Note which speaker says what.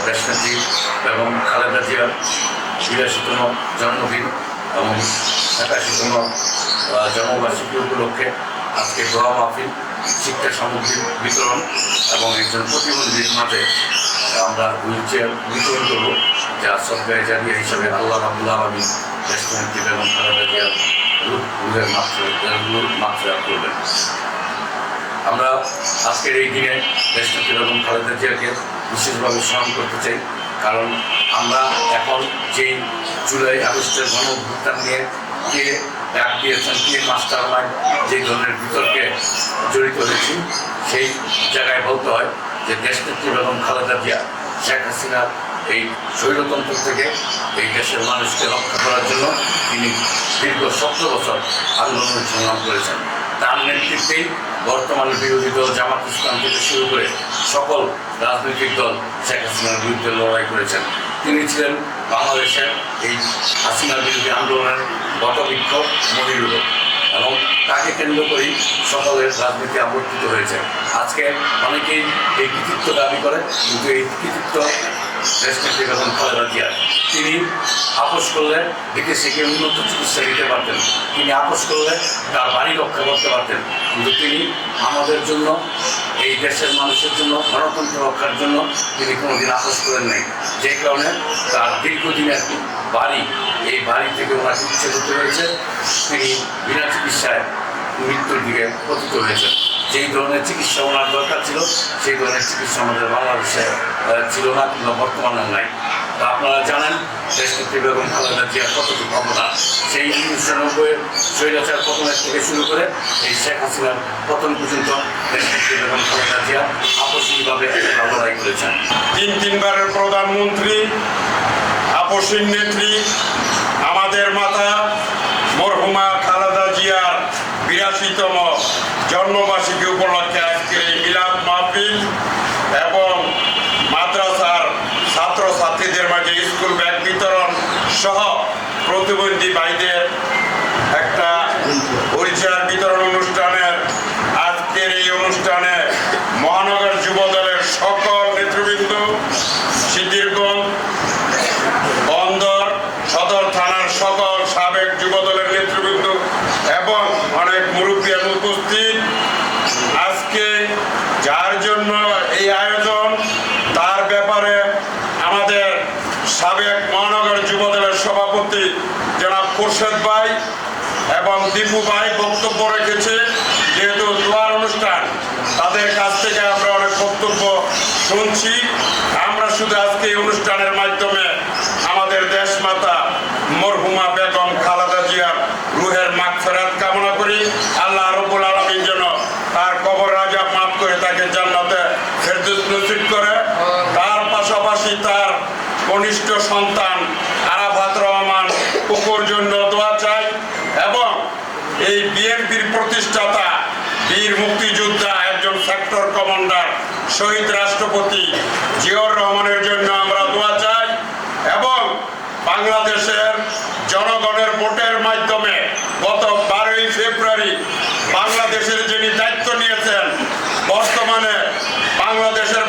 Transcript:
Speaker 1: দেশনেত্রী এবং খালেদা জিয়ার ৮২তম জন্মদিন এবং ৮১তম জন্মবার্ষিকী উপলক্ষে আজকে দোয়া মাহফিল, শিক্ষা সামগ্রী বিতরণ এবং একজন প্রতিবন্ধীর মাঝে আমরা হুইল চেয়ার বিতরণ করব, যা সরকারি জারিয়া হিসাবে আল্লাহ রাব্বুল আলামিন দেশনেত্রী এবং খালেদা জিয়ার রুহের মাগফিরাত করবেন। আমরা আজকের এই দিনে দেশনেত্রী এবং খালেদা জিয়াকে বিশেষভাবে স্মরণ করতে চাই, কারণ আমরা এখন যেই জুলাই আগস্টের গণঅভ্যুত্থান নিয়ে কে ডাক দিয়েছেন, কে মাস্টার মাইন্ড যে ধরনের বিতর্কে জড়িত হয়েছি, সেই জায়গায় বলতে হয় যে দেশনেত্রী এবং খালেদা জিয়া শেখ হাসিনার এই স্বৈরতন্ত্র থেকে এই দেশের মানুষকে রক্ষা করার জন্য তিনি দীর্ঘ 17 বছর আন্দোলন সংগ্রাম করেছেন। তার নেতৃত্বেই বর্তমানে বিরোধী দল জামাত ইসলাম থেকে শুরু করে সকল রাজনৈতিক দল শেখ হাসিনার বিরুদ্ধে লড়াই করেছেন। তিনি ছিলেন বাংলাদেশের এই হাসিনার বিরোধী আন্দোলনের বটবৃক্ষ মনিরুল, এবং তাকে কেন্দ্র করেই সকলের রাজনীতি আবর্তিত হয়েছে। আজকে অনেকেই এই কৃতিত্ব দাবি করে, কিন্তু এই কৃতিত্ব দেশনেত্রী বেগম খালেদা জিয়ার। তিনি আপোষ করলে বিদেশিকে উন্নত চিকিৎসা দিতে পারতেন, তিনি আপোষ করলে তার বাড়ি রক্ষা করতে পারতেন, কিন্তু তিনি আমাদের জন্য, এই দেশের মানুষের জন্য, গণতন্ত্র রক্ষার জন্য তিনি কোনোদিন আপোষ করেন নাই। যে কারণে তার দীর্ঘদিনের বাড়ি, এই বাড়ি থেকে ওনাকে উচ্ছেদ হতে হয়েছে। তিনি বিনা চিকিৎসায় মৃত্যুর দিকে পতিত হয়েছেন। যেই ধরনের চিকিৎসা ওনার দরকার ছিল, সেই ধরনের চিকিৎসা আমাদের বাংলাদেশে ছিল না, কিংবা বর্তমানে নাই। তা আপনারা জানেন দেশনেত্রী বেগম খালেদা জিয়ার কতটুকু অবদান। সেই 1990-এর স্বৈরাচার পতনের থেকে শুরু করে এই শেখ হাসিনার পতন পর্যন্ত দেশনেত্রী বেগম খালেদা জিয়া আপসীভাবে লড়াই করেছেন।
Speaker 2: তিনবারের প্রধানমন্ত্রী, আপসীর নেত্রী, আমাদের মাতা মরহুমা খালেদা জিয়ার ৮২তম জন্মবার্ষিকী উপলক্ষে আজকের এই মিলাদ মাহফিল এবং মাদ্রাসার ছাত্রছাত্রীদের মাঝে স্কুল ব্যাগ বিতরণ সহ প্রতিবন্ধী ভাইদের একটা পরিচয় বিতরণ অনুষ্ঠানের আজকের এই অনুষ্ঠানে মহানগর যুবদলের সকল নেতৃবৃন্দ, সিদ্ধিরগঞ্জ বন্দর সদর থানার সকল সাবেক যুবদলের নেতৃবৃন্দ এবং অনেক মুরব্বী উপস্থিত। আজকে যার জন্য এই আয়োজন, তার ব্যাপারে আমাদের সাবেক মহানগর যুবদলের সভাপতি জনাব খোরশেদ ভাই এবং দীপু ভাই বক্তব্য রেখেছে। যেহেতু দোয়ার অনুষ্ঠান, তাদের কাছ থেকে আমরা অনেক বক্তব্য শুনছি। আমরা শুধু আজকে এই অনুষ্ঠানের মাধ্যমে আমাদের দেশমাতা মরহুমা বেগম খালেদা জিয়ার রুহের মাগফিরাত কামনা করি। আল্লাহ রাব্বুল আলামিন যেন তার কবর আযাব মাফ করে তাকে জান্নাতে ফেরদৌস নসিব করে। তার পাশাপাশি তার কনিষ্ঠ সন্তান আরাফাত রহমান কুকুর জন্য দোয়া চাই, এবং এই বিএনপির প্রতিষ্ঠাতা, বীর মুক্তিযোদ্ধা, একজন সেক্টর কমান্ডার, শহীদ রাষ্ট্রপতি জিয়াউর রহমানের জন্য আমরা দোয়া চাই, এবং বাংলাদেশের জনগণের ভোটের মাধ্যমে গত 12ই ফেব্রুয়ারি বাংলাদেশের যিনি দায়িত্ব নিয়েছেন, বর্তমানে বাংলাদেশের